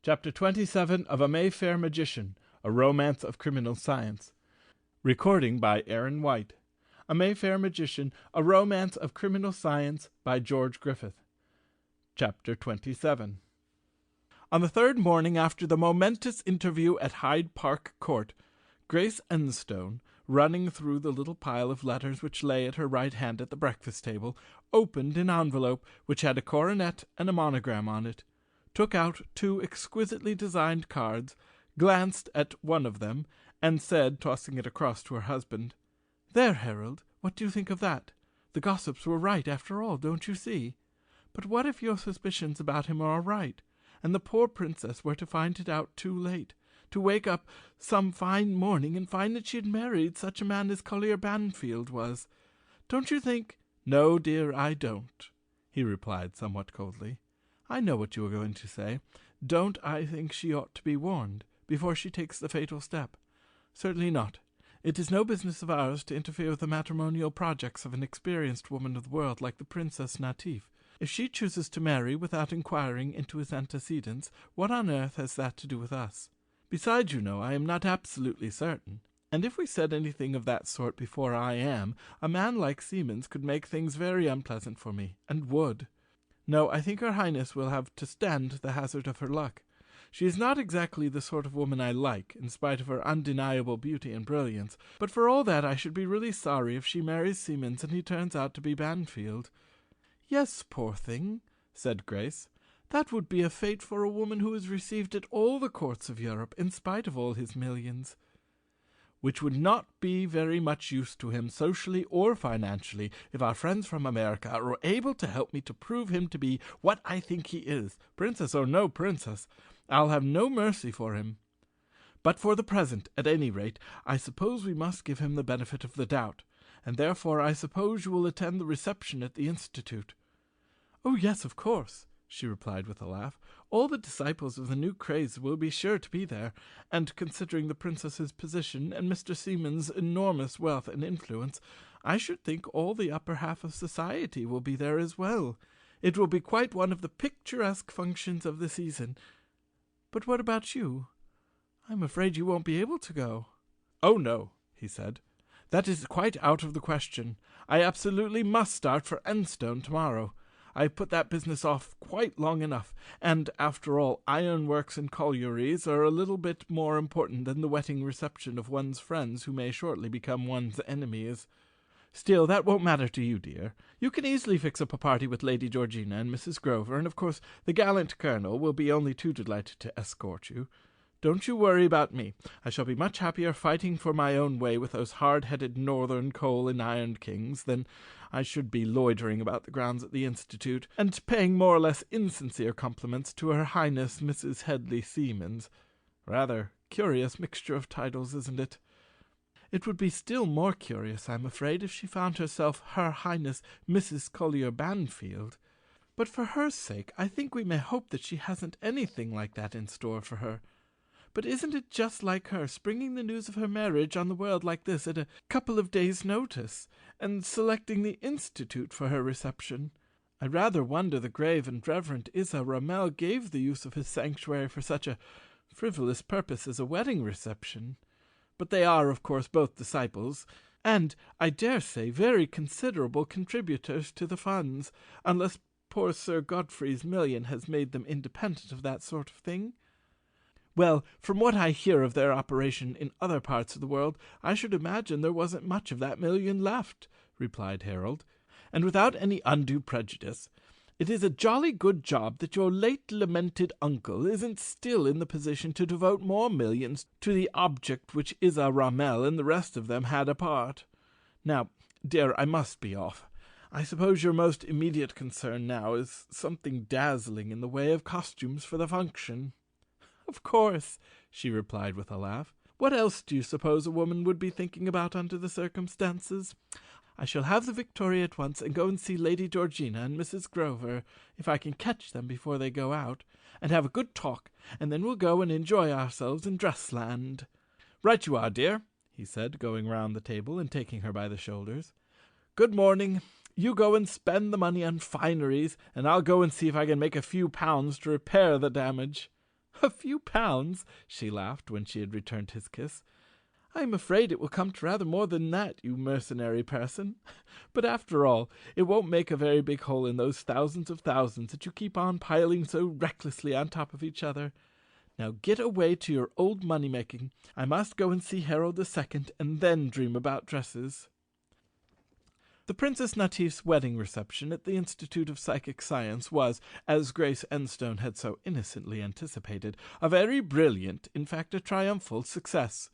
Chapter 27 of A Mayfair Magician, A Romance of Criminal Science. Recording by Aaron White. A Mayfair Magician, A Romance of Criminal Science by George Griffith. Chapter 27. On the third morning after the momentous interview at Hyde Park Court, Grace Enstone, running through the little pile of letters which lay at her right hand at the breakfast table, opened an envelope which had a coronet and a monogram on it, took out two exquisitely designed cards, glanced at one of them, and said, tossing it across to her husband, "There, Harold, what do you think of that? The gossips were right after all, don't you see? But what if your suspicions about him are right, and the poor princess were to find it out too late, to wake up some fine morning and find that she had married such a man as Collier Banfield was? Don't you think—" "No, dear, I don't," he replied somewhat coldly. "I know what you are going to say. Don't I think she ought to be warned before she takes the fatal step? Certainly not. It is no business of ours to interfere with the matrimonial projects of an experienced woman of the world like the Princess Natif. If she chooses to marry without inquiring into his antecedents, what on earth has that to do with us? Besides, you know, I am not absolutely certain. And if we said anything of that sort before I am, a man like Siemens could make things very unpleasant for me, and would. No, I think her Highness will have to stand the hazard of her luck. She is not exactly the sort of woman I like, in spite of her undeniable beauty and brilliance, but for all that I should be really sorry if she marries Siemens and he turns out to be Banfield." "Yes, poor thing," said Grace. "That would be a fate for a woman who is received at all the courts of Europe, in spite of all his millions." "Which would not be very much use to him socially or financially if our friends from America are able to help me to prove him to be what I think he is, princess or no princess. I'll have no mercy for him. But for the present, at any rate, I suppose we must give him the benefit of the doubt, and therefore I suppose you will attend the reception at the Institute." "Oh, yes, of course," she replied with a laugh. "All the disciples of the new craze will be sure to be there, and considering the princess's position and Mr. Siemens' enormous wealth and influence, I should think all the upper half of society will be there as well. It will be quite one of the picturesque functions of the season. But what about you? I'm afraid you won't be able to go." "Oh, no," he said. "That is quite out of the question. I absolutely must start for Enstone tomorrow. I put that business off quite long enough, and, after all, ironworks and collieries are a little bit more important than the wedding reception of one's friends who may shortly become one's enemies. Still, that won't matter to you, dear. You can easily fix up a party with Lady Georgina and Mrs. Grover, and of course the gallant colonel will be only too delighted to escort you. Don't you worry about me. I shall be much happier fighting for my own way with those hard-headed northern coal and iron kings than I should be loitering about the grounds at the Institute, and paying more or less insincere compliments to Her Highness Mrs. Headley Siemens. Rather curious mixture of titles, isn't it? It would be still more curious, I'm afraid, if she found herself Her Highness Mrs. Collier Banfield. But for her sake, I think we may hope that she hasn't anything like that in store for her. But isn't it just like her, springing the news of her marriage on the world like this at a couple of days' notice, and selecting the Institute for her reception? I rather wonder the grave and reverend Isa Ramel gave the use of his sanctuary for such a frivolous purpose as a wedding reception. But they are, of course, both disciples, and, I dare say, very considerable contributors to the funds, unless poor Sir Godfrey's million has made them independent of that sort of thing. Well, from what I hear of their operation in other parts of the world, I should imagine there wasn't much of that million left," replied Harold. "And without any undue prejudice, it is a jolly good job that your late lamented uncle isn't still in the position to devote more millions to the object which Isa Ramel and the rest of them had apart. Now, dear, I must be off. I suppose your most immediate concern now is something dazzling in the way of costumes for the function." "Of course," she replied with a laugh. "What else do you suppose a woman would be thinking about under the circumstances? I shall have the Victoria at once and go and see Lady Georgina and Mrs. Grover, if I can catch them before they go out, and have a good talk, and then we'll go and enjoy ourselves in Dressland." "Right you are, dear," he said, going round the table and taking her by the shoulders. "Good morning. You go and spend the money on fineries, and I'll go and see if I can make a few pounds to repair the damage." "A few pounds!" she laughed when she had returned his kiss. "I am afraid it will come to rather more than that, you mercenary person. But after all, it won't make a very big hole in those thousands of thousands that you keep on piling so recklessly on top of each other. Now get away to your old money-making. I must go and see Harold II, and then dream about dresses." The Princess Natif's wedding reception at the Institute of Psychic Science was, as Grace Enstone had so innocently anticipated, a very brilliant, in fact a triumphal, success.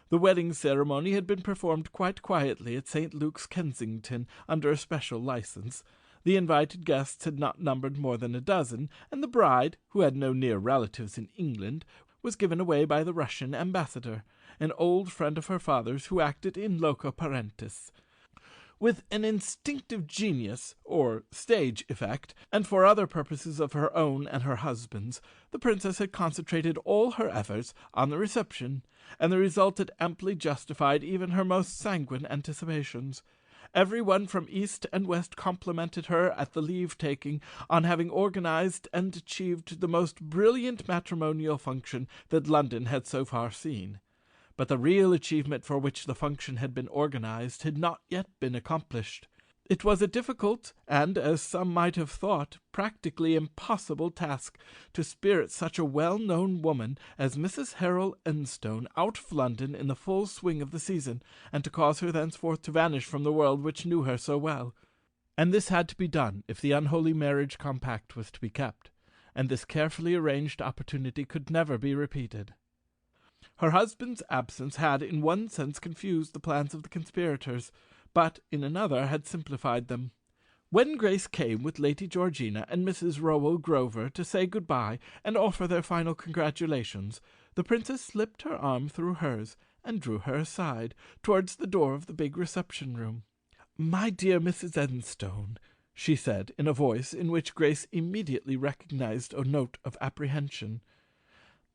The wedding ceremony had been performed quite quietly at St. Luke's, Kensington, under a special license. The invited guests had not numbered more than a dozen, and the bride, who had no near relatives in England, was given away by the Russian ambassador, an old friend of her father's who acted in loco parentis. With an instinctive genius, or stage effect, and for other purposes of her own and her husband's, the princess had concentrated all her efforts on the reception, and the result had amply justified even her most sanguine anticipations. Every one from east and west complimented her at the leave-taking on having organized and achieved the most brilliant matrimonial function that London had so far seen. But the real achievement for which the function had been organized had not yet been accomplished. It was a difficult, and, as some might have thought, practically impossible task to spirit such a well-known woman as Mrs. Harold Enstone out of London in the full swing of the season, and to cause her thenceforth to vanish from the world which knew her so well. And this had to be done if the unholy marriage compact was to be kept, and this carefully arranged opportunity could never be repeated. Her husband's absence had in one sense confused the plans of the conspirators, but in another had simplified them. When Grace came with Lady Georgina and Mrs. Rowell Grover to say good-bye and offer their final congratulations, the princess slipped her arm through hers and drew her aside, towards the door of the big reception-room. "My dear Mrs. Enstone," she said, in a voice in which Grace immediately recognized a note of apprehension,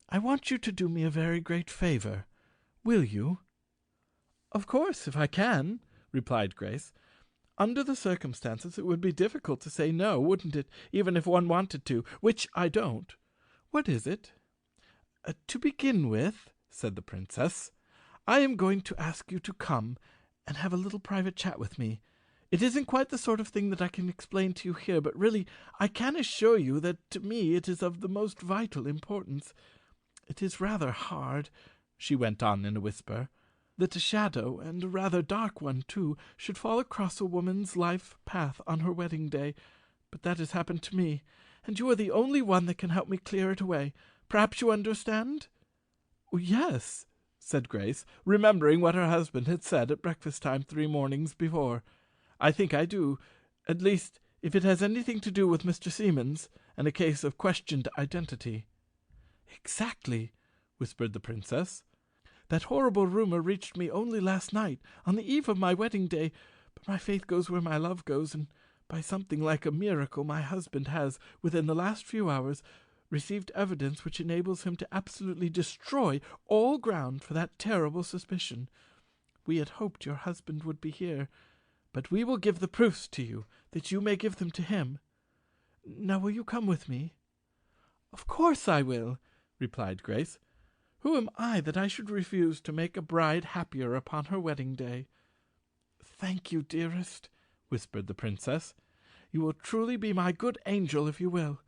"I want you to do me a very great favour. Will you?" "Of course, if I can," replied Grace. "Under the circumstances it would be difficult to say no, wouldn't it, even if one wanted to, which I don't. What is it?" "To begin with," said the princess, "I am going to ask you to come and have a little private chat with me. It isn't quite the sort of thing that I can explain to you here, but really I can assure you that to me it is of the most vital importance. It is rather hard," she went on in a whisper, "that a shadow, and a rather dark one too, should fall across a woman's life path on her wedding day. But that has happened to me, and you are the only one that can help me clear it away. Perhaps you understand?" "Yes," said Grace, remembering what her husband had said at breakfast-time 3 mornings before. "I think I do. At least, if it has anything to do with Mr. Seamonds, and a case of questioned identity." "Exactly," whispered the princess. "That horrible rumour reached me only last night, on the eve of my wedding day, but my faith goes where my love goes, and by something like a miracle my husband has, within the last few hours, received evidence which enables him to absolutely destroy all ground for that terrible suspicion. We had hoped your husband would be here, but we will give the proofs to you, that you may give them to him. Now will you come with me?" "Of course I will," replied Grace. "Who am I that I should refuse to make a bride happier upon her wedding day?" "Thank you, dearest," whispered the princess. "You will truly be my good angel if you will.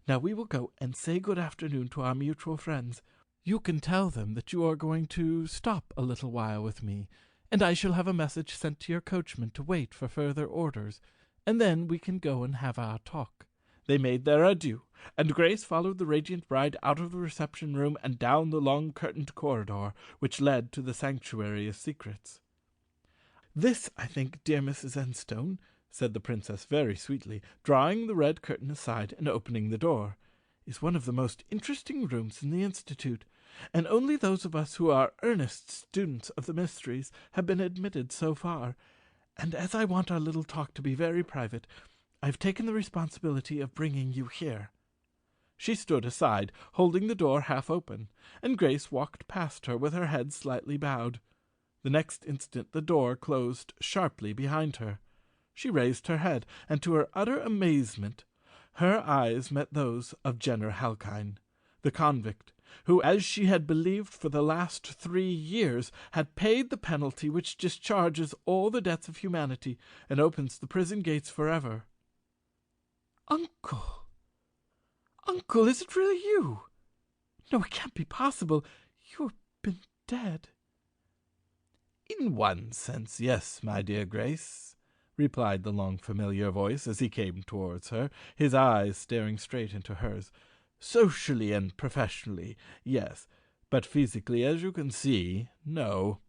Now we will go and say good afternoon to our mutual friends. You can tell them that you are going to stop a little while with me, and I shall have a message sent to your coachman to wait for further orders, and then we can go and have our talk." They made their adieu, and Grace followed the radiant bride out of the reception-room and down the long curtained corridor which led to the sanctuary of secrets. "This, I think, dear Mrs. Enstone," said the princess very sweetly, drawing the red curtain aside and opening the door, "is one of the most interesting rooms in the Institute, and only those of us who are earnest students of the mysteries have been admitted so far, and as I want our little talk to be very private, I've taken the responsibility of bringing you here." She stood aside, holding the door half open, and Grace walked past her with her head slightly bowed. The next instant the door closed sharply behind her. She raised her head, and to her utter amazement her eyes met those of Jenner Halkyne. The convict, who, as she had believed for the last 3 years, had paid the penalty which discharges all the debts of humanity and opens the prison gates forever. "Uncle! Uncle, is it really you? No, it can't be possible. You've been dead." "In one sense, yes, my dear Grace," replied the long familiar voice as he came towards her, his eyes staring straight into hers. "Socially and professionally, yes, but physically, as you can see, no.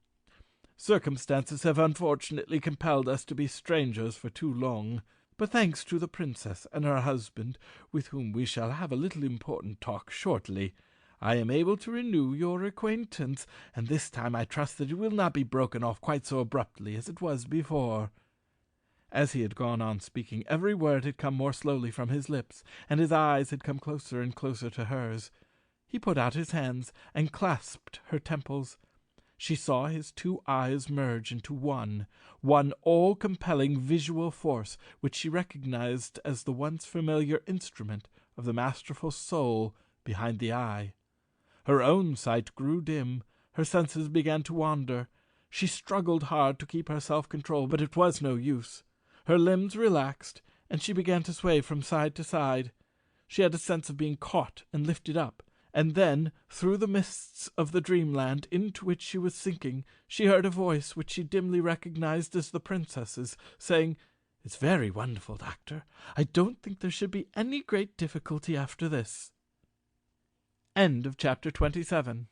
Circumstances have unfortunately compelled us to be strangers for too long. But thanks to the princess and her husband, with whom we shall have a little important talk shortly, I am able to renew your acquaintance, and this time I trust that it will not be broken off quite so abruptly as it was before." As he had gone on speaking, every word had come more slowly from his lips, and his eyes had come closer and closer to hers. He put out his hands and clasped her temples. She saw his 2 eyes merge into one all-compelling visual force which she recognized as the once familiar instrument of the masterful soul behind the eye. Her own sight grew dim, her senses began to wander. She struggled hard to keep her self-control, but it was no use. Her limbs relaxed, and she began to sway from side to side. She had a sense of being caught and lifted up, and then, through the mists of the dreamland into which she was sinking, she heard a voice which she dimly recognized as the princess's, saying, "It's very wonderful, Doctor. I don't think there should be any great difficulty after this." End of chapter 27.